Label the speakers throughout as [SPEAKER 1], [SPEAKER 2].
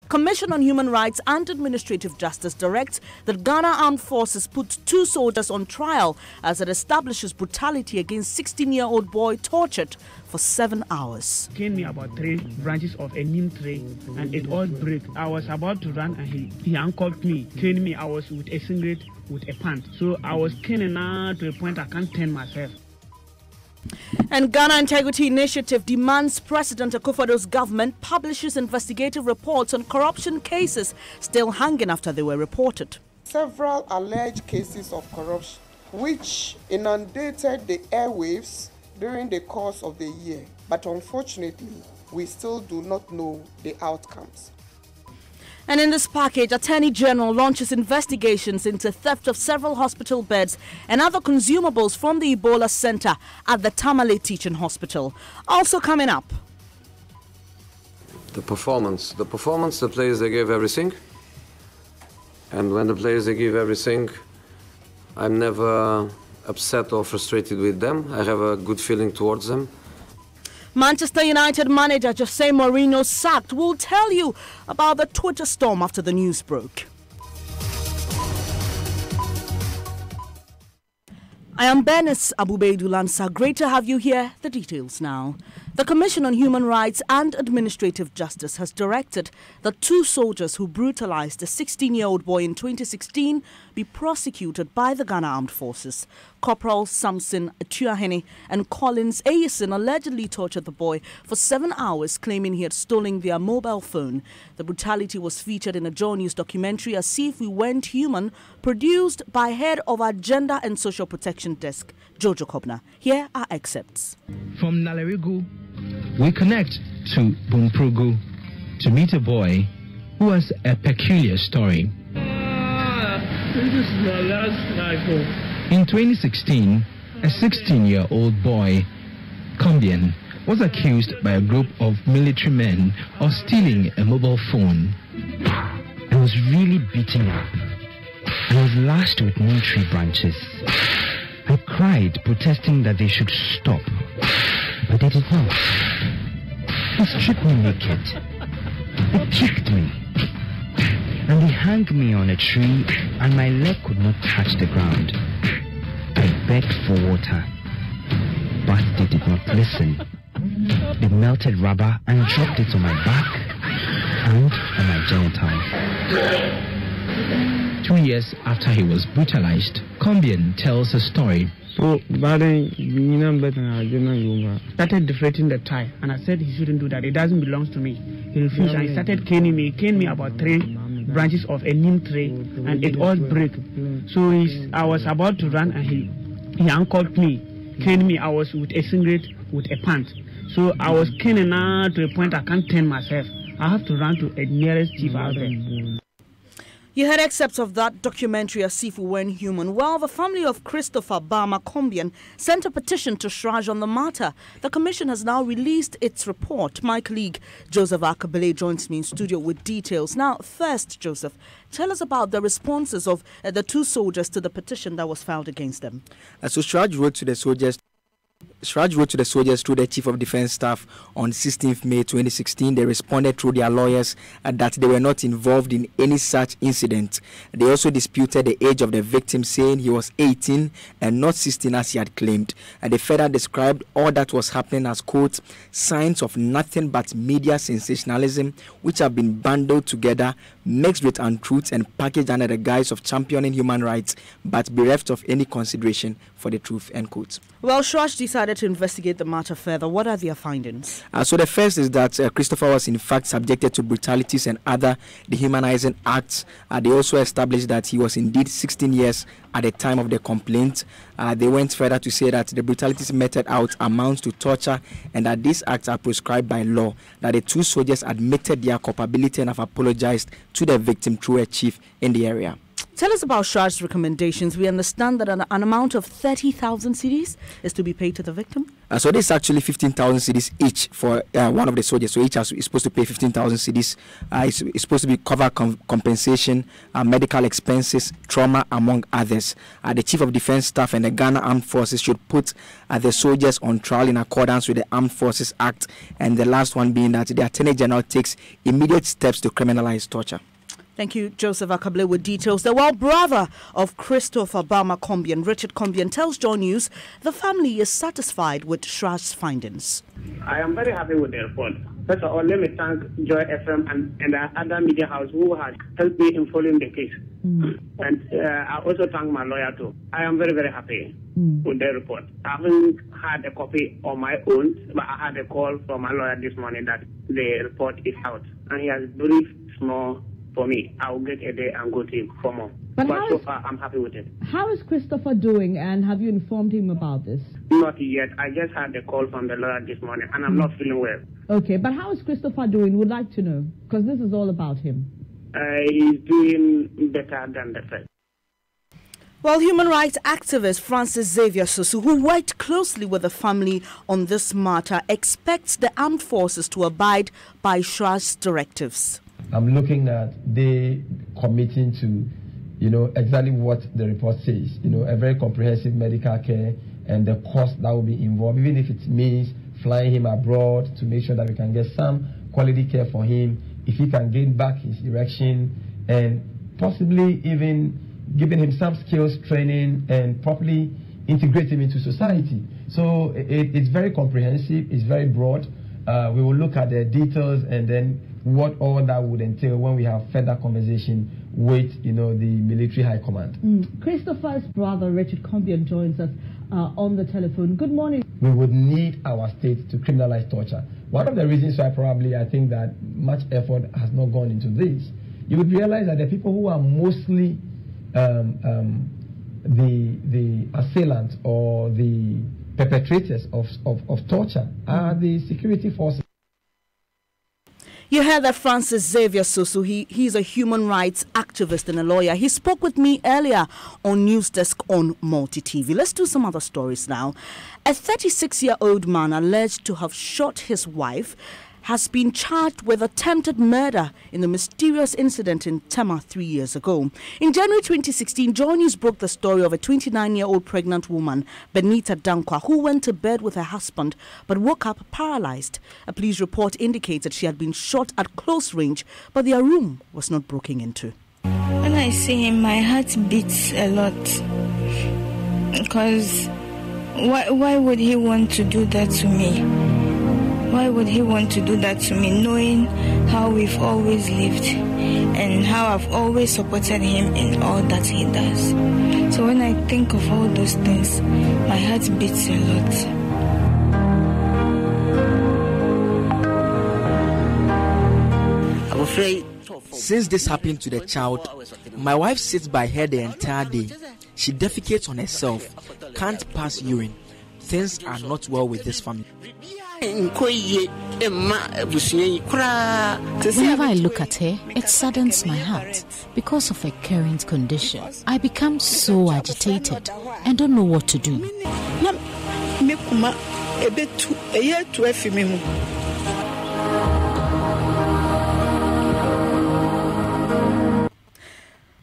[SPEAKER 1] Commission on Human Rights and Administrative Justice directs that Ghana Armed Forces put 2 soldiers on trial as it establishes brutality against 16-year-old boy tortured for 7 hours.
[SPEAKER 2] Came me about 3 branches of a neem tree and it all broke. I was about to run and he uncorked me, caned me. I was with a singlet with a pant. So I was caned now to a point I can't turn myself.
[SPEAKER 1] And Ghana Integrity Initiative demands President Akufo-Addo's government publishes investigative reports on corruption cases still hanging after they were reported.
[SPEAKER 3] Several alleged cases of corruption which inundated the airwaves during the course of the year, but unfortunately, we still do not know the outcomes.
[SPEAKER 1] And in this package, Attorney General launches investigations into theft of several hospital beds and other consumables from the Ebola Center at the Tamale Teaching Hospital. Also coming up.
[SPEAKER 4] The performance, the players, they gave everything. And when the players, they give everything, I'm never upset or frustrated with them. I have a good feeling towards them.
[SPEAKER 1] Manchester United manager Jose Mourinho sacked. We'll tell you about the Twitter storm after the news broke. I am Bernice Abubeidulansa. Great to have you here. The details now. The Commission on Human Rights and Administrative Justice has directed that 2 soldiers who brutalized a 16-year-old boy in 2016 be prosecuted by the Ghana Armed Forces. Corporal Samson Atuahene and Collins Ayison allegedly tortured the boy for 7 hours, claiming he had stolen their mobile phone. The brutality was featured in a Joy News documentary, As If We Weren't Human, produced by head of our Gender and Social Protection Desk, Jojo Kobna. Here are excerpts.
[SPEAKER 5] From Nalerigu, we connect to Bumpurugu to meet a boy who has a peculiar story.
[SPEAKER 2] This is my last life.
[SPEAKER 5] In 2016, a 16-year-old boy, Combian, was accused by a group of military men of stealing a mobile phone.
[SPEAKER 6] I was really beaten up. I was lashed with neem tree branches. I cried, protesting that they should stop, but they did not. They stripped me naked. They kicked me. And they hung me on a tree, and my leg could not touch the ground. I begged for water, but they did not listen. They melted rubber and dropped it on my back and on my genitals.
[SPEAKER 5] 2 years after he was brutalized, Combian tells a story.
[SPEAKER 2] So, started deflating the tie, and I said he shouldn't do that. It doesn't belong to me. He refused, and he started caning me about 3 branches of a neem tree, and it all broke. So I was about to run, and he uncorked me, caned me. I was with a singlet with a pant. So I was caning now to a point I can't turn myself. I have to run to a nearest chief out there.
[SPEAKER 1] You heard excerpts of that documentary, As If We Weren't Human. Well, the family of Christopher Bama Combian sent a petition to Shraj on the matter. The commission has now released its report. My colleague Joseph Akabele joins me in studio with details. Now, first, Joseph, tell us about the responses of the 2 soldiers to the petition that was filed against them.
[SPEAKER 7] So Shraj wrote to the soldiers through the Chief of Defence Staff on 16th May 2016. They responded through their lawyers that they were not involved in any such incident. They also disputed the age of the victim, saying he was 18 and not 16 as he had claimed. And they further described all that was happening as, quote, signs of nothing but media sensationalism which have been bundled together, mixed with untruths and packaged under the guise of championing human rights, but bereft of any consideration for the truth, end quote.
[SPEAKER 1] Well, Shraj decided to investigate the matter further. What are their findings?
[SPEAKER 7] So the first is that Christopher was in fact subjected to brutalities and other dehumanizing acts. They also established that he was indeed 16 years at the time of the complaint. They went further to say that the brutalities meted out amounts to torture and that these acts are prescribed by law, that the 2 soldiers admitted their culpability and have apologized to the victim through a chief in the area.
[SPEAKER 1] Tell us about Shraj's recommendations. We understand that an amount of 30,000 cedis is to be paid to the victim.
[SPEAKER 7] So this is actually 15,000 cedis each for one of the soldiers. So each is supposed to pay 15,000 cedis. It's supposed to be cover compensation, medical expenses, trauma, among others. The Chief of Defense Staff and the Ghana Armed Forces should put the soldiers on trial in accordance with the Armed Forces Act. And the last one being that the Attorney General takes immediate steps to criminalize torture.
[SPEAKER 1] Thank you, Joseph Akable, with details. The well brother of Christopher Bama Kombian, Richard Kombian, tells Joy News the family is satisfied with Shraj's findings.
[SPEAKER 2] I am very happy with the report. First of all, let me thank Joy FM and the other media house who has helped me in following the case. And I also thank my lawyer too. I am very, very happy with the report. I haven't had a copy on my own, but I had a call from my lawyer this morning that the report is out. And he has briefed small for me. I will get a day and go to him for more. But so far, I'm happy with it.
[SPEAKER 8] How is Christopher doing, and have you informed him about this?
[SPEAKER 2] Not yet. I just had a call from the lawyer this morning, and I'm not feeling well.
[SPEAKER 8] Okay, but how is Christopher doing? Would like to know, because this is all about him.
[SPEAKER 2] He's doing better than the first.
[SPEAKER 1] Well, human rights activist Francis Xavier Susu, who worked closely with the family on this matter, expects the armed forces to abide by Shraj's directives.
[SPEAKER 9] I'm looking at they committing to, exactly what the report says, a very comprehensive medical care and the cost that will be involved, even if it means flying him abroad to make sure that we can get some quality care for him, if he can gain back his erection, and possibly even giving him some skills training and properly integrate him into society. So it's very comprehensive, it's very broad. We will look at the details and then what all that would entail when we have further conversation with, the military high command.
[SPEAKER 8] Christopher's brother, Richard Kombian, joins us on the telephone. Good morning.
[SPEAKER 9] We would need our state to criminalize torture. One of the reasons why I think that much effort has not gone into this, you would realize that the people who are mostly the assailants or the perpetrators of torture are the security forces.
[SPEAKER 1] You heard that Francis Xavier Susu, he's a human rights activist and a lawyer. He spoke with me earlier on News Desk on Multi TV. Let's do some other stories now. A 36-year-old man alleged to have shot his wife has been charged with attempted murder in the mysterious incident in Tema 3 years ago. In January 2016, Joy News broke the story of a 29-year-old pregnant woman, Benita Dankwa, who went to bed with her husband but woke up paralyzed. A police report indicates that she had been shot at close range, but their room was not broken into.
[SPEAKER 10] When I see him, my heart beats a lot. Because why would he want to do that to me? Why would he want to do that to me, knowing how we've always lived and how I've always supported him in all that he does? So when I think of all those things, my heart beats a lot.
[SPEAKER 11] I'm afraid.
[SPEAKER 7] Since this happened to the child, my wife sits by her the entire day. She defecates on herself, can't pass urine. Things are not well with this family.
[SPEAKER 11] Whenever
[SPEAKER 12] I look at her, it saddens my heart because of her current condition. I become so agitated and don't know what to do.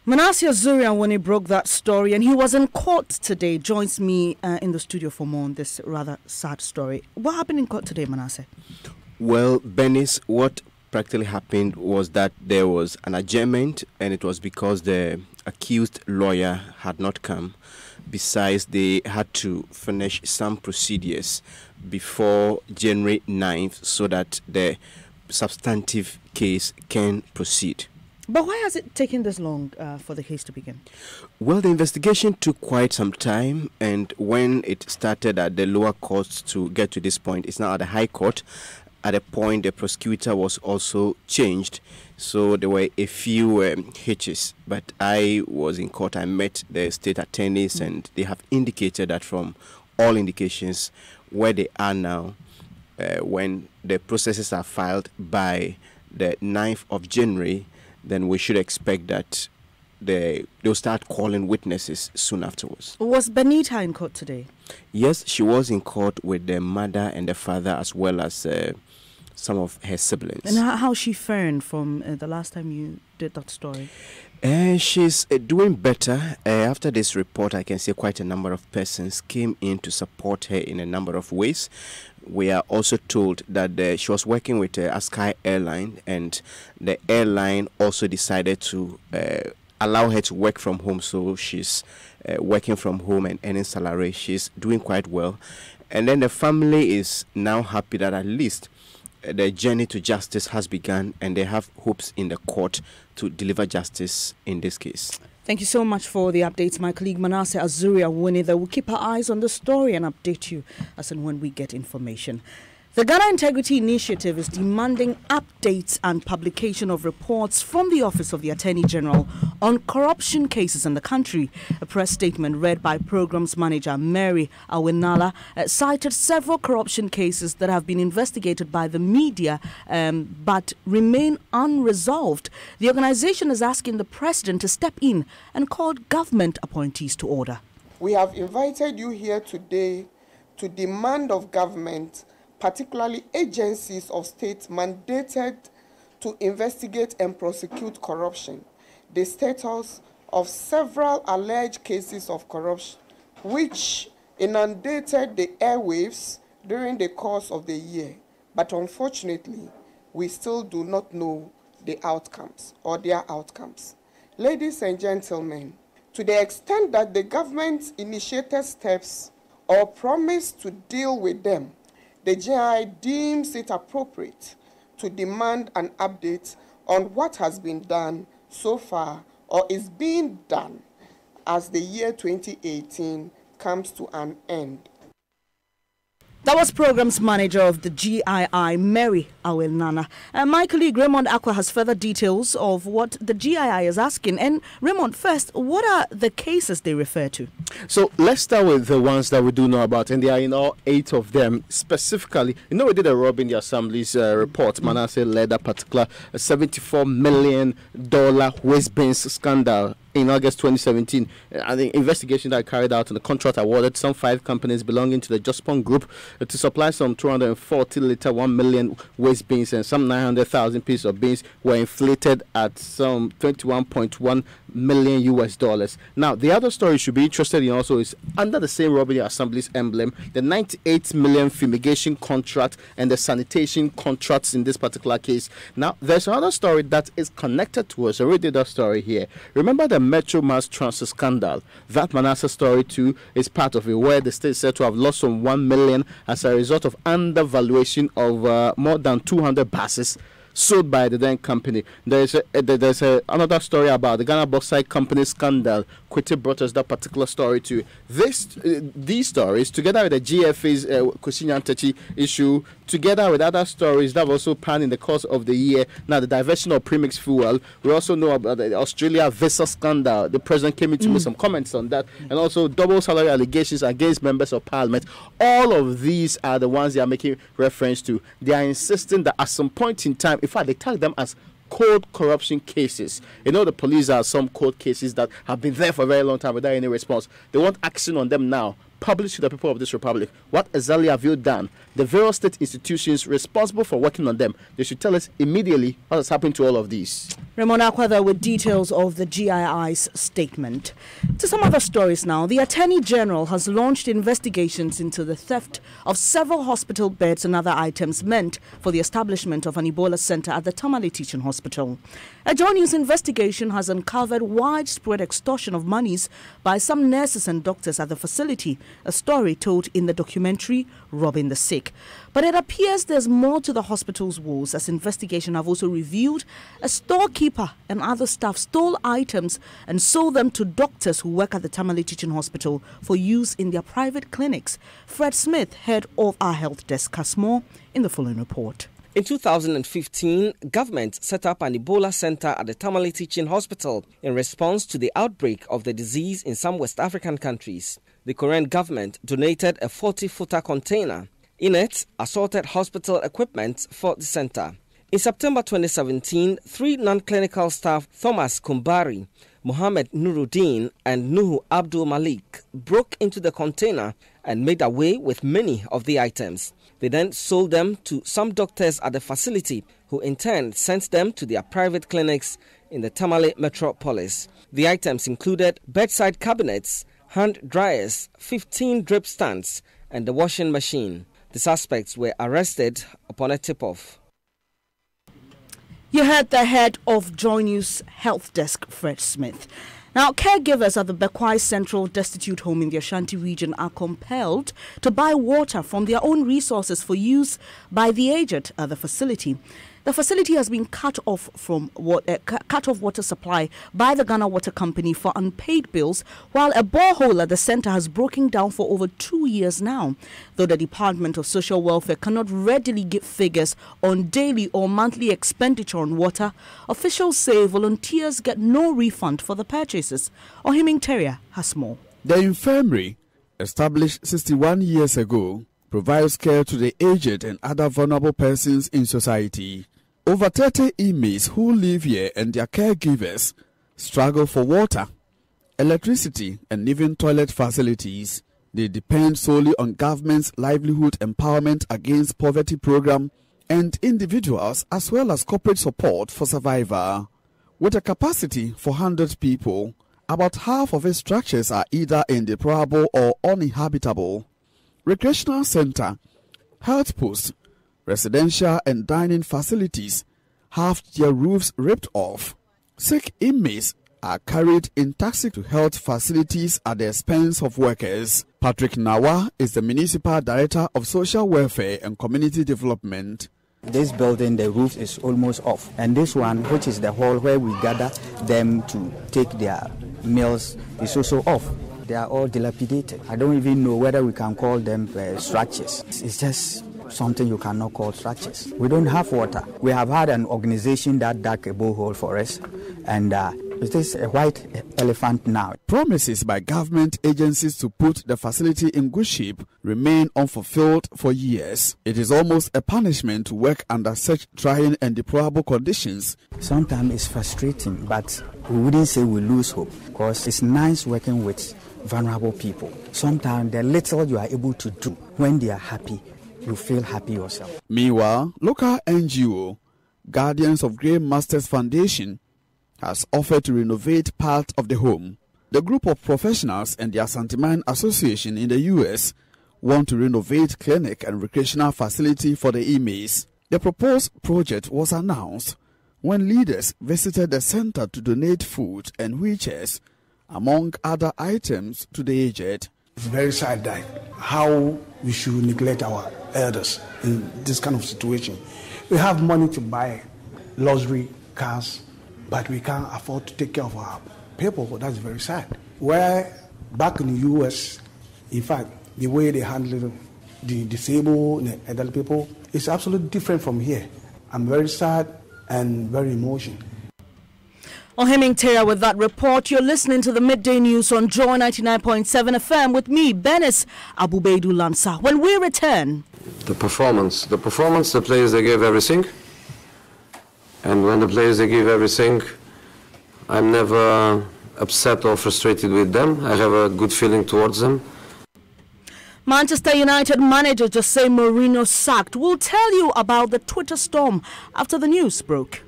[SPEAKER 1] Manasseh Zurian, when he broke that story, and he was in court today, joins me in the studio for more on this rather sad story. What happened in court today, Manasseh?
[SPEAKER 13] Well, Benis, what practically happened was that there was an adjournment, and it was because the accused lawyer had not come. Besides, they had to finish some procedures before January 9th so that the substantive case can proceed.
[SPEAKER 1] But why has it taken this long for the case to begin?
[SPEAKER 13] Well, the investigation took quite some time, and when it started at the lower courts to get to this point, it's now at the High Court. At a point, the prosecutor was also changed, so there were a few hitches. But I was in court, I met the state attorneys, and they have indicated that from all indications where they are now, when the processes are filed by the 9th of January, then we should expect that they'll start calling witnesses soon afterwards.
[SPEAKER 1] Was Benita in court today?
[SPEAKER 13] Yes, she was in court with the mother and the father, as well as some of her siblings.
[SPEAKER 1] And how's she faring from the last time you did that story?
[SPEAKER 13] She's doing better. After this report, I can say quite a number of persons came in to support her in a number of ways. We are also told that she was working with Askai Airline, and the airline also decided to allow her to work from home. So she's working from home and earning salary. She's doing quite well. And then the family is now happy that at least the journey to justice has begun, and they have hopes in the court to deliver justice in this case.
[SPEAKER 1] Thank you so much for the updates. My colleague Manasseh Azuria Winnie will keep her eyes on the story and update you as and when we get information. The Ghana Integrity Initiative is demanding updates and publication of reports from the Office of the Attorney General on corruption cases in the country. A press statement read by Programs Manager Mary Awinala cited several corruption cases that have been investigated by the media but remain unresolved. The organization is asking the President to step in and call government appointees to order.
[SPEAKER 3] We have invited you here today to demand of government, particularly agencies of state mandated to investigate and prosecute corruption, the status of several alleged cases of corruption which inundated the airwaves during the course of the year. But unfortunately, we still do not know the outcomes or their outcomes. Ladies and gentlemen, to the extent that the government initiated steps or promised to deal with them, the GI deems it appropriate to demand an update on what has been done so far or is being done as the year 2018 comes to an end.
[SPEAKER 1] That was Programs Manager of the GII, Mary Awinala. My colleague Raymond Aqua has further details of what the GII is asking. And Raymond, first, what are the cases they refer to?
[SPEAKER 11] So let's start with the ones that we do know about, and there are in all 8 of them. Specifically, we did a Rob in the Assembly's report. Manasseh led a particular $74 million waste bins scandal in August 2017. The investigation that carried out on the contract awarded some 5 companies belonging to the Jospon Group to supply some 240-litre 1 million waste bins, and some 900,000 pieces of bins were inflated at some $21.1 million US. Now, the other story you should be interested in also is under the same Robin Assembly's emblem, the 98 million fumigation contract and the sanitation contracts in this particular case. Now, there's another story that is connected to us. I already did that story here. Remember the Metro Mass Transfer scandal? That Manasseh story too is part of it, where the state is said to have lost some 1 million as a result of undervaluation of more than 200 buses sold by the then company. There's another story about the Ghana Bauxite Company scandal. Kwete brought us that particular story too. These stories, together with the GFA's Kosinyan Techi issue, together with other stories that have also panned in the course of the year. Now, the diversion of premix fuel. We also know about the Australia visa scandal. The president came in to make some comments on that, and also double salary allegations against members of parliament. All of these are the ones they are making reference to. They are insisting that at some point in time, in fact, they tag them as cold corruption cases. The police are some cold cases that have been there for a very long time without any response. They want action on them now. Publish to the people of this republic. What exactly have you done? The various state institutions responsible for working on them, they should tell us immediately what has happened to all of these.
[SPEAKER 1] Raymond Aqua with details of the GII's statement. To some other stories now. The Attorney General has launched investigations into the theft of several hospital beds and other items meant for the establishment of an Ebola center at the Tamale Teaching Hospital. A Joy News investigation has uncovered widespread extortion of monies by some nurses and doctors at the facility, a story told in the documentary Robbing the Sick. But it appears there's more to the hospital's woes, as investigation have also revealed a storekeeper and other staff stole items and sold them to doctors who work at the Tamale Teaching Hospital for use in their private clinics. Fred Smith, head of our health desk, has more in the following report.
[SPEAKER 14] In 2015, government set up an Ebola center at the Tamale Teaching Hospital in response to the outbreak of the disease in some West African countries. The current government donated a 40-footer container. In it, assorted hospital equipment for the center. In September 2017, 3 non-clinical staff, Thomas Kumbari, Mohammed Nuruddin and Nuhu Abdul Malik broke into the container and made away with many of the items. They then sold them to some doctors at the facility, who in turn sent them to their private clinics in the Tamale metropolis. The items included bedside cabinets, hand dryers, 15 drip stands, and the washing machine. The suspects were arrested upon a tip-off.
[SPEAKER 1] You heard the head of Joy News Health Desk, Fred Smith. Now, caregivers at the Bekwai Central Destitute Home in the Ashanti region are compelled to buy water from their own resources for use by the aged at the facility. The facility has been cut off water supply by the Ghana Water Company for unpaid bills, while a borehole at the center has broken down for over 2 years now. Though the Department of Social Welfare cannot readily give figures on daily or monthly expenditure on water, officials say volunteers get no refund for the purchases. Ohiming Terrier has more.
[SPEAKER 15] The infirmary, established 61 years ago, provides care to the aged and other vulnerable persons in society. Over 30 inmates who live here and their caregivers struggle for water, electricity, and even toilet facilities. They depend solely on government's Livelihood Empowerment Against Poverty program and individuals as well as corporate support for survival. With a capacity for 100 people, about half of its structures are either indeplorable or uninhabitable. Recreational center, health posts, residential and dining facilities have their roofs ripped off. Sick inmates are carried in taxi to health facilities at the expense of workers. Patrick Nawa is the Municipal Director of Social Welfare and Community Development.
[SPEAKER 16] This building, the roof is almost off, and this one, which is the hall where we gather them to take their meals, is also off. They are all dilapidated. I don't even know whether we can call them structures. It's just something you cannot call structures. We don't have water. We have had an organization that dug a borehole for us, and it is a white elephant now.
[SPEAKER 15] Promises by government agencies to put the facility in good shape remain unfulfilled for years. It is almost a punishment to work under such trying and deplorable conditions.
[SPEAKER 16] Sometimes it's frustrating, but we wouldn't say we lose hope, because it's nice working with vulnerable people. Sometimes the little you are able to do, when they are happy, you feel happy yourself.
[SPEAKER 15] Meanwhile, local NGO, Guardians of Grey Masters Foundation, has offered to renovate part of the home. The group of professionals and the Asanteman Association in the US want to renovate clinic and recreational facility for the inmates. The proposed project was announced when leaders visited the center to donate food and wheelchairs, among other items, to the aged.
[SPEAKER 17] It's very sad that how we should neglect our elders in this kind of situation. We have money to buy luxury cars, but we can't afford to take care of our people. That's very sad. Where back in the US, in fact, the way they handle the disabled and the elderly people is absolutely different from here. I'm very sad and very emotional.
[SPEAKER 1] Ohiming Tera with that report. You're listening to the Midday News on Joy 99.7 FM with me, Benis Abubeidu Lansa. When we return...
[SPEAKER 4] The performance, the players, they gave everything. And when the players, they give everything, I'm never upset or frustrated with them. I have a good feeling towards them.
[SPEAKER 1] Manchester United manager Jose Mourinho sacked. We'll tell you about the Twitter storm after the news broke.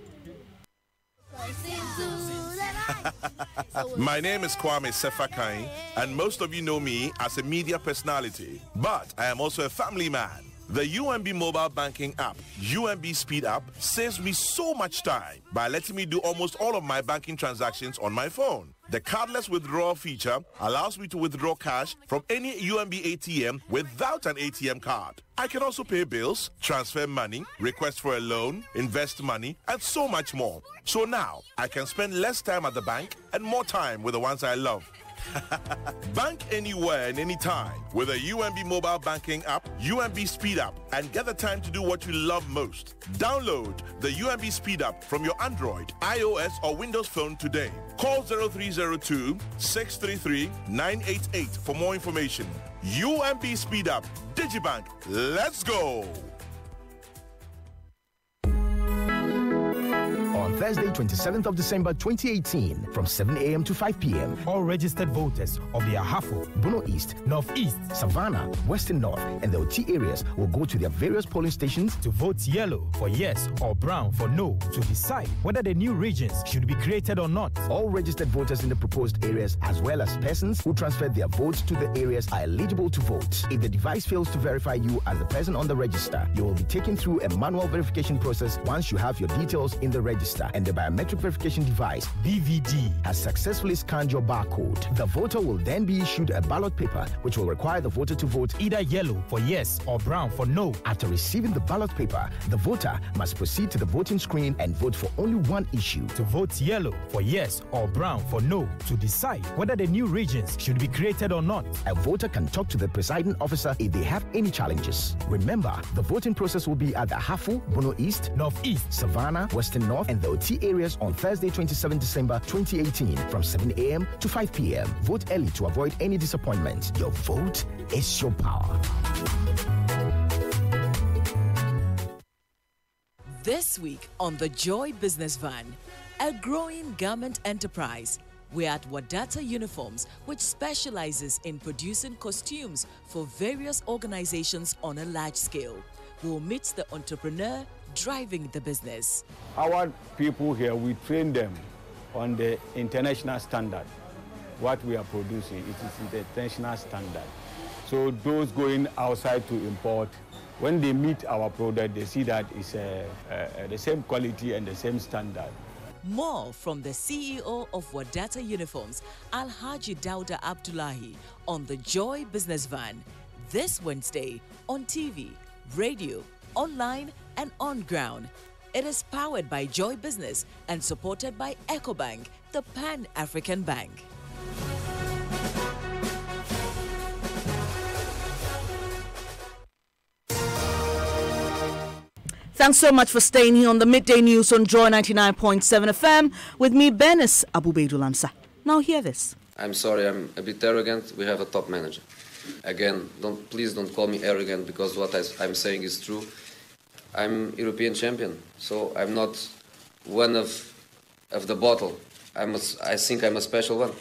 [SPEAKER 18] My name is Kwame Sefakai, and most of you know me as a media personality, but I am also a family man. The UMB mobile banking app, UMB Speed App, saves me so much time by letting me do almost all of my banking transactions on my phone. The cardless withdrawal feature allows me to withdraw cash from any UMB ATM without an ATM card. I can also pay bills, transfer money, request for a loan, invest money, and so much more. So now, I can spend less time at the bank and more time with the ones I love. Bank anywhere and anytime with a UMB mobile banking app, UMB Speed App, and get the time to do what you love most. Download the UMB Speed App from your Android, iOS, or Windows phone today. Call 0302-633-988 for more information. UMB Speed App, Digibank, let's go!
[SPEAKER 19] On Thursday, 27th of December 2018 from 7 a.m. to 5 p.m. All registered voters of the Ahafo, Bono East, North East, Savannah, Western North, and the OT areas will go to their various polling stations to vote yellow for yes or brown for no to decide whether the new regions should be created or not. All registered voters in the proposed areas, as well as persons who transferred their votes to the areas, are eligible to vote. If the device fails to verify you as the person on the register, you will be taken through a manual verification process once you have your details in the register, and the biometric verification device, BVD, has successfully scanned your barcode. The voter will then be issued a ballot paper which will require the voter to vote either yellow for yes or brown for no. After receiving the ballot paper, the voter must proceed to the voting screen and vote for only one issue. To vote yellow for yes or brown for no to decide whether the new regions should be created or not. A voter can talk to the presiding officer if they have any challenges. Remember, the voting process will be at the Ahafo, Bono East, North East, Savannah, Western North, and the OT areas on Thursday, 27 December 2018 from 7 a.m. to 5 p.m. Vote early to avoid any disappointment. Your vote is your power.
[SPEAKER 20] This week on the Joy Business Van, a growing garment enterprise. We're at Wadata Uniforms, which specializes in producing costumes for various organizations on a large scale. We'll meet the entrepreneur driving the business.
[SPEAKER 21] Our people here, we train them on the international standard. What we are producing, it is the international standard. So those going outside to import, when they meet our product, they see that it's the same quality and the same standard.
[SPEAKER 20] More from the CEO of Wadata Uniforms, Alhaji Dauda Abdullahi, on the Joy Business Van this Wednesday on TV, radio, online, and on ground. It is powered by Joy Business and supported by EcoBank, the Pan-African Bank.
[SPEAKER 1] Thanks so much for staying here on the Midday News on Joy 99.7 FM with me, Benis Abubeidulansa. Now hear this.
[SPEAKER 4] I'm sorry, I'm a bit arrogant. We have a top manager. Again, please don't call me arrogant, because what I'm saying is true. I'm European champion, so I'm not one of the bottle. I think I'm a special one.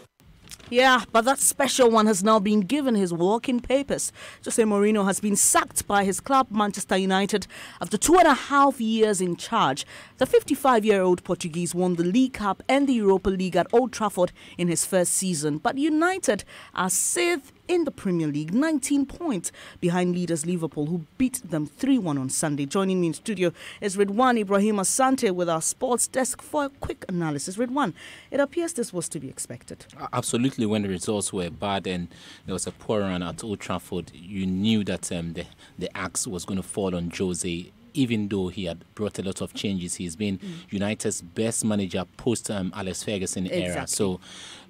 [SPEAKER 1] Yeah, but that special one has now been given his working papers. Jose Mourinho has been sacked by his club, Manchester United, after 2.5 years in charge. The 55-year-old Portuguese won the League Cup and the Europa League at Old Trafford in his first season. But United are 6th in the Premier League, 19 points behind leaders Liverpool, who beat them 3-1 on Sunday. Joining me in studio is Ridwan Ibrahim Asante with our sports desk for a quick analysis. Ridwan, it appears this was to be expected.
[SPEAKER 22] Absolutely. When the results were bad and there was a poor run at Old Trafford, you knew that the axe was going to fall on Jose. Even though he had brought a lot of changes, he's been United's best manager post Alex Ferguson era. So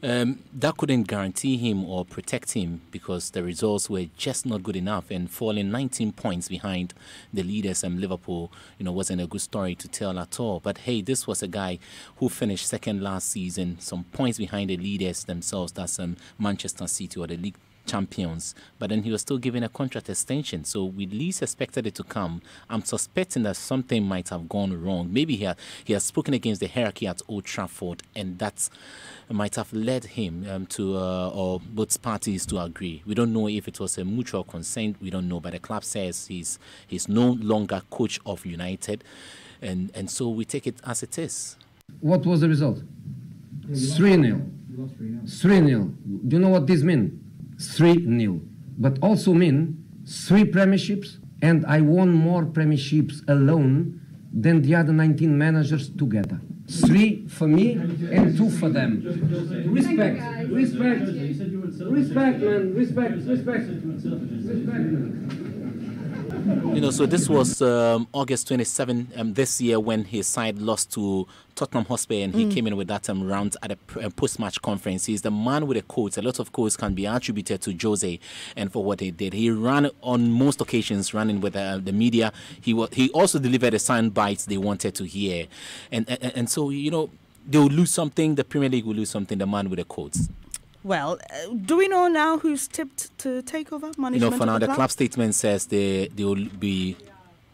[SPEAKER 22] that couldn't guarantee him or protect him, because the results were just not good enough, and falling 19 points behind the leaders Liverpool, wasn't a good story to tell at all. But hey, this was a guy who finished second last season, some points behind the leaders themselves. That's Manchester City, or the league champions, but then he was still given a contract extension, so we least expected it to come. I'm suspecting that something might have gone wrong. Maybe he has spoken against the hierarchy at Old Trafford, and that might have led him or both parties to agree. We don't know if it was a mutual consent. We don't know, but the club says he's no longer coach of United, and so we take it as it is.
[SPEAKER 23] What was the result? 3-0. 3-0. Do you know what this means? 3-0, but also mean 3 premierships, and I won more premierships alone than the other 19 managers together. 3 for me and 2 for them. Respect, man, respect.
[SPEAKER 22] So this was August 27 this year, when his side lost to Tottenham Hotspur, and he came in with that round at a post-match conference. He's the man with a quote. A lot of quotes can be attributed to Jose and for what he did. He ran on most occasions, running with the media. He also delivered the sound bites they wanted to hear, and so they will lose something. The Premier League will lose something. The man with the quotes.
[SPEAKER 1] Well, do we know now who's tipped to take over management?
[SPEAKER 22] For now, the club statement says they will be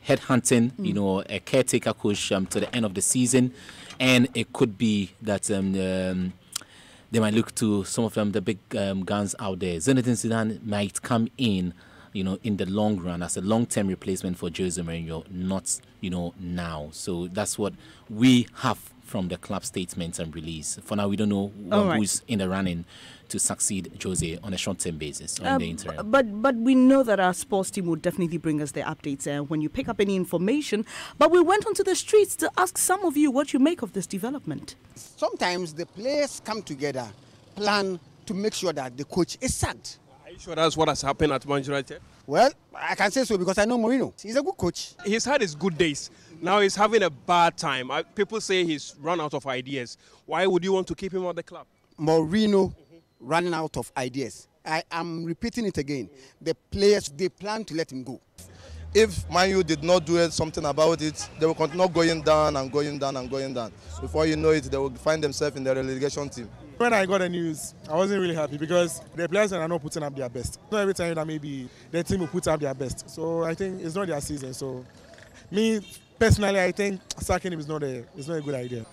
[SPEAKER 22] headhunting, you know, a caretaker coach to the end of the season, and it could be that they might look to some of them, the big guns out there. Zinedine Zidane might come in, you know, in the long run as a long-term replacement for Jose Mourinho, not, you know, now. So that's what we have from the club statements and release. For now, we don't know who's in the running to succeed Jose on a short-term basis or in the interim.
[SPEAKER 1] But we know that our sports team will definitely bring us their updates when you pick up any information. But we went onto the streets to ask some of you what you make of this development.
[SPEAKER 2] Sometimes the players come together, plan to make sure that the coach is sacked.
[SPEAKER 5] Are you sure that's what has happened at Manchester United?
[SPEAKER 2] Well, I can say so because I know Mourinho. He's a good coach.
[SPEAKER 5] He's had his good days. Now he's having a bad time. People say he's run out of ideas. Why would you want to keep him at the club?
[SPEAKER 2] Mourinho running out of ideas. I am repeating it again. The players, they plan to let him go.
[SPEAKER 6] If Man U did not do something about it, they will continue going down and going down and going down. Before you know it, they will find themselves in the relegation team.
[SPEAKER 24] When I got the news, I wasn't really happy because the players are not putting up their best. Not every time that maybe the team will put up their best. So I think it's not their season. So me, personally, I think sacking him is not a good idea.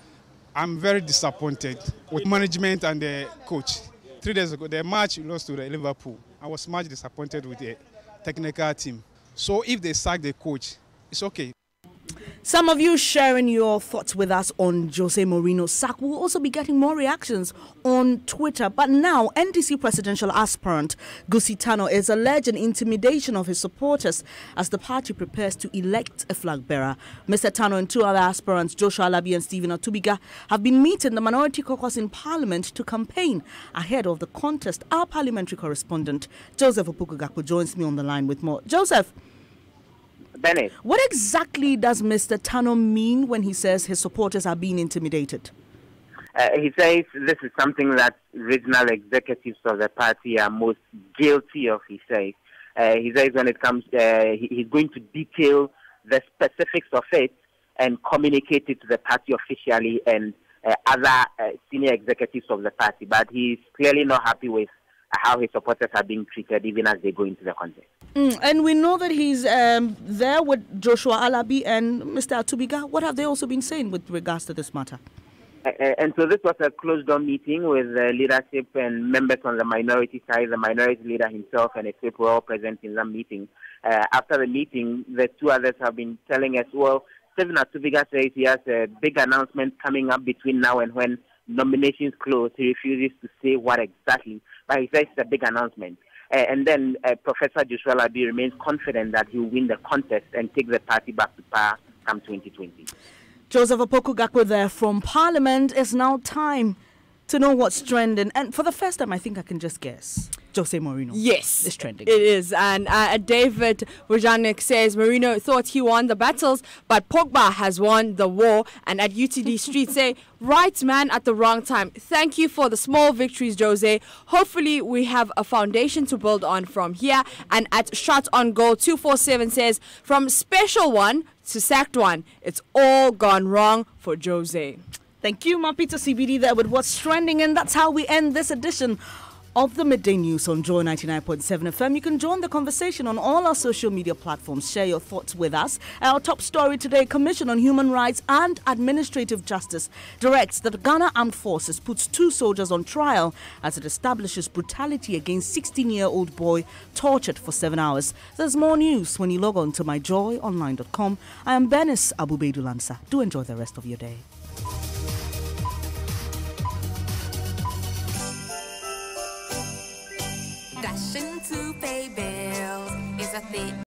[SPEAKER 25] I'm very disappointed with management and the coach. 3 days ago, the match lost to the Liverpool. I was much disappointed with the technical team. So if they sack the coach, it's okay.
[SPEAKER 1] Some of you sharing your thoughts with us on Jose Mourinho's sack. We'll also be getting more reactions on Twitter. But now, NDC presidential aspirant Gusi Tano is alleging intimidation of his supporters as the party prepares to elect a flag bearer. Mr. Tano and two other aspirants, Joshua Alabi and Stephen Atubiga, have been meeting the minority caucus in Parliament to campaign ahead of the contest. Our parliamentary correspondent, Joseph Opoku-Gakpo, joins me on the line with more. Joseph,
[SPEAKER 26] Bennett,
[SPEAKER 1] what exactly does Mr. Tano mean when he says his supporters are being intimidated?
[SPEAKER 26] He says this is something that regional executives of the party are most guilty of, he says. He says when it comes, he's going to detail the specifics of it and communicate it to the party officially and other senior executives of the party. But he's clearly not happy with how his supporters are being treated even as they go into the contest.
[SPEAKER 1] And we know that he's there with Joshua Alabi and Mr. Atubiga. What have they also been saying with regards to this matter?
[SPEAKER 26] And so this was a closed-door meeting with leadership and members on the minority side. The minority leader himself and his people were all present in that meeting. After the meeting, the two others have been telling us, well, Stephen Atubiga says he has a big announcement coming up between now and when nominations close. He refuses to say what exactly, but he says it's a big announcement. And then Professor Joshua Alabi remains confident that he will win the contest and take the party back to power come 2020.
[SPEAKER 1] Joseph Opoku-Gakpo there from Parliament. It's now time to know what's trending. And for the first time, I think I can just guess. Jose Mourinho.
[SPEAKER 27] Yes.
[SPEAKER 1] Is trending.
[SPEAKER 27] It is. And David Wojanik says Mourinho thought he won the battles, but Pogba has won the war. And at UTD Street say, right man at the wrong time. Thank you for the small victories, Jose. Hopefully we have a foundation to build on from here. And at Shot on Goal 247 says, from special one to sacked one, it's all gone wrong for Jose.
[SPEAKER 1] Thank you, Mapita CBD there with what's trending. And that's how we end this edition of the Midday News on Joy 99.7 FM. You can join the conversation on all our social media platforms. Share your thoughts with us. Our top story today, Commission on Human Rights and Administrative Justice directs that Ghana Armed Forces puts 2 soldiers on trial as it establishes brutality against 16-year-old boy tortured for 7 hours. There's more news when you log on to myjoyonline.com. I am Bernice Abubedulansa. Do enjoy the rest of your day.
[SPEAKER 28] Dashing to pay bills is a thing.